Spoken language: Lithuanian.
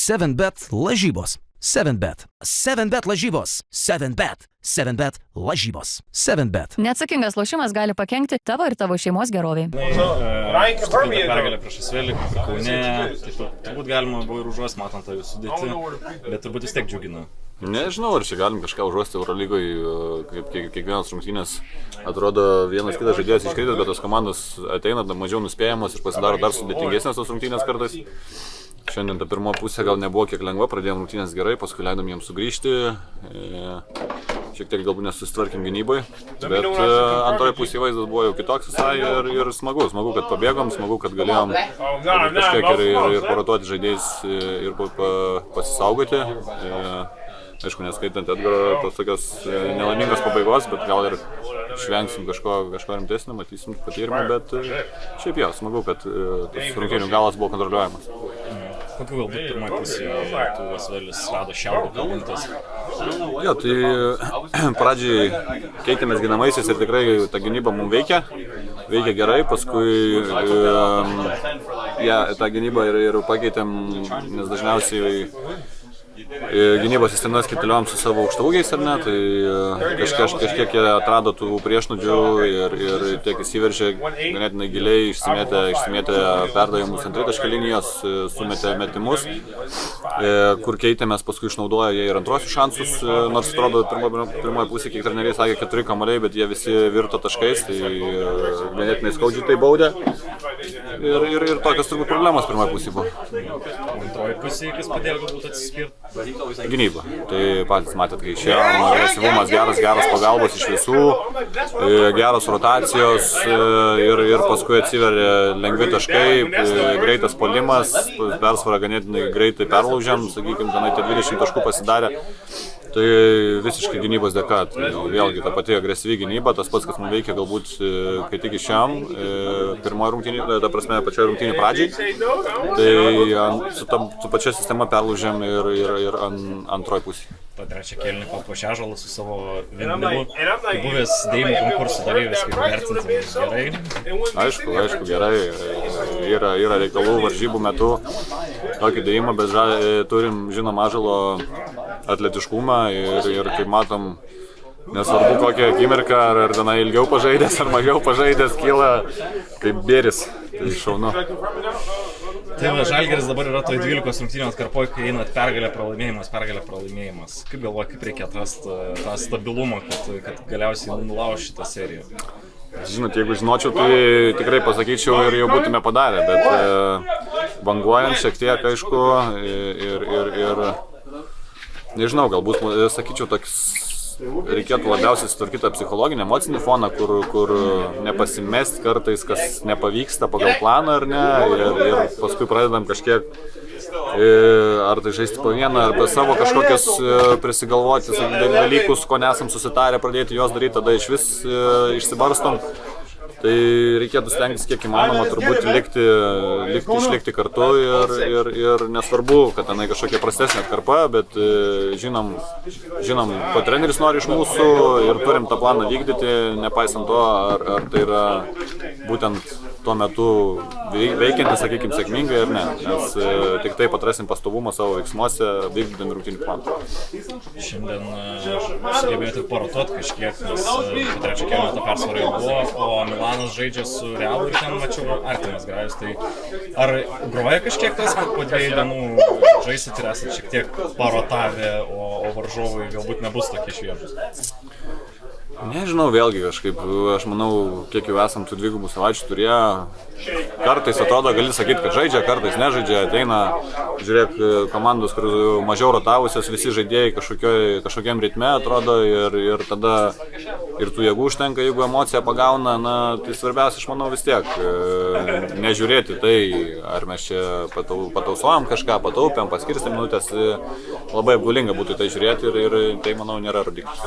7bet lažybos. 7bet. 7bet lažybos. 7bet. 7bet lažybos. 7bet. Neatsakingas lošimas gali pakenkti tavo ir tavo šeimos geroviai. Pergalė prieš Asvelį, Kaune, turbūt galima buvo ir užuosti, matant tą jų sudėtį, bet turbūt vis tiek džiugina. Nežinau, ar čia galim kažką užuosti Eurolygoje, kaip kiekvienas rungtynės atrodo vienas kitas žaidėjas iškritęs, bet tos komandos ateina mažiau nuspėjamos ir pasidaro dar sudėtingesnės tos rungtynės kartais. Šiandien ta pirmo pusė gal nebuvo kiek lengva, pradėjom rungtynės gerai, paskui leidom jiems sugrįžti. Šiek tiek galbūt nesusitvarkėm gynybai, bet antroje pusėje vaizdas buvo jau kitoks visai ir smagu, kad pabėgom, smagu, kad galėjom kažkiek ir parotuoti žaidėjus ir pasisaugoti. Aišku, neskaitant Edgaro tos tokios nelaimingos pabaigos, bet gal ir išvengsim kažko rimtesnio, matysim patyrimą, bet šiaip jau smagu, kad tas rungtynių galas buvo kontroliuojamas. Kokiu galbūt pirmoje pusėje tu Asvelis rado šiaurę kalbantis? Jo, tai pradžiai keitėmės ginamaisiais ir tikrai ta gynyba mums veikia gerai, paskui tą gynybą ir pakeitėm, nes dažniausiai gynybos sistemas kiteliom su savo aukštaugiais, ar ne, tai kažkiek jie atrado tų priešnudžių ir tiek įsiveržė ganėtinai giliai, išsimėtė perdavimus ant tritaškio linijos, sumetė metimus, kur keitėmės, paskui išnaudojo jie ir antrosius šansus, nors atrodo pirmoje pusėje, kiek treneriai sakė, 4 kamuoliai, bet jie visi virto taškais, tai ganėtinai skaudžiai tai baudė ir tokios turbūt problemos pirmoje pusėje buvo. Antroje pusėje, kas padėjo galbūt atsispirti? Gynyba. Tai patys matėt, kai išėjom, agresyvumas geras pagalbos iš visų, geros rotacijos ir paskui atsiveria lengvi taškai, greitas puolimas, persvara ganėtinai greitai perlaužiam, sakykime, tenai 20 taškų pasidarė. Tai visiškai gynybos dėka. Tai vėlgi ta pati agresyvi gynyba, tas pats, kas mums veikia galbūt, kai tik išėjom, pirmoje rungtynių, ta prasme, pačioje rungtynių pradžiai. Tai su pačia sistema perlaužėm ir antroji pusė. Ta trečia kėlinį Papuošežalas su savo Vindimu, buvęs dėjimų konkursų dalyvis, kaip vertintum gerai? Aišku, gerai. Yra reikalų varžybų metu tokį dėjimą, bet turim, žinoma, Ąžuolo atletiškumą ir kaip matom, nesvarbu kokią akimirką, ar viena ilgiau pažaidęs, ar mažiau pažaidęs, kyla kaip bėris. Tai šaunu. Tai Žalgiris dabar yra toj 12 rungtynių atkarpoj, kai einat pergalė pralaimėjimas. Kaip galvoji, kaip reikia atrasti tą stabilumą, kad galiausiai nulauš šitą seriją? Žinot, jeigu žinočiau, tai tikrai pasakyčiau ir jau būtume padarę, bet banguojant šiek tiek, aišku, ir nežinau, galbūt, sakyčiau, toks reikėtų labiausiai sutvarkyti psichologinį, emocinį foną, kur nepasimest kartais, kas nepavyksta pagal planą ar ne, ir paskui pradedam kažkiek ar tai žaisti po vieną, ar apie savo kažkokias prisigalvoti dalykus, ko nesam susitarę, pradėti juos daryti, tada iš vis išsibarstom. Tai reikėtų stengtis kiek įmanoma turbūt išlikti kartu ir nesvarbu, kad tenai kažkokia prastesnė atkarpa, bet žinom, ko treneris nori iš mūsų ir turim tą planą vykdyti, nepaisant to, ar tai yra būtent tuo metu veikiantis, sakykime, sėkmingai ar ne, nes tik taip atrasim pastovumą savo veiksmuose, vykdydami rungtynių planą. Šiandien sugebėjote parotuoti kažkiek, nes po trečio kėlinio ta persvara jau buvo, o Milanas žaidžia su Realu ir ten mačiau artimas grajus. Tai ar groja kažkiek tas, kad po 2 dienų žaisit ir esat šiek tiek parotavę, o varžovai galbūt nebus tokie šviežus? Nežinau, vėlgi kažkaip, aš manau, kiek jau esam tų 2 savaičių turėję, kartais atrodo, gali sakyti, kad žaidžia, kartais nežaidžia, ateina, žiūrėk, komandos, kur mažiau rotavusios, visi žaidėjai kažkokiam ritme atrodo ir tada ir tų jėgų užtenka, jeigu emocija pagauna, tai svarbiausia, aš manau, vis tiek nežiūrėti tai, ar mes čia patausojam kažką, pataupėm, paskirstėm minutės, labai apgaulinga būtų tai žiūrėti ir tai, manau, nėra rodiklis.